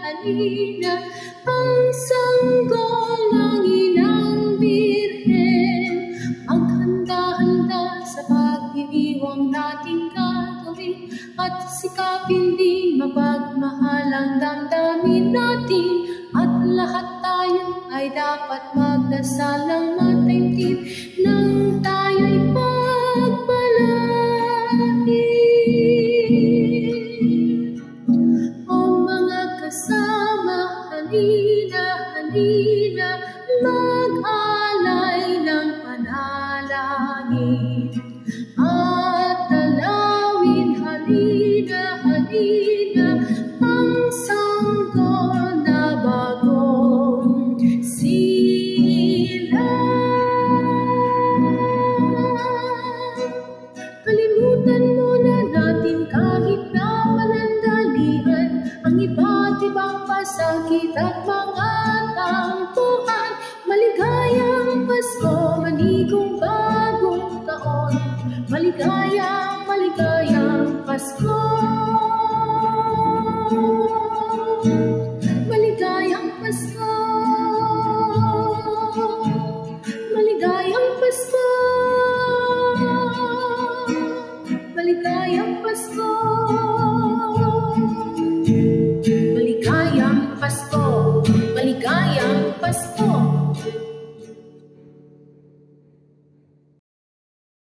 halina, ang sanggol ng inang birhen. Maghanda-handa sa pagdiriwang nating gagawin, at sikapin din mapagmahal ang damdamin natin. At lahat tayo ay dapat magdasal ng mataimtim nang tayo'y pagpalain. O mga kasama, halina, halina, mag-alay ng panalangin at dalawin, halina, halina, ang sanggol na bagong silang. Kalimutan muna natin kahit na panandalian ang iba't ibang pasakit at mga tampuhan. Maligayang Pasko, manigong bagong taon. Maligayang, maligayang Pasko.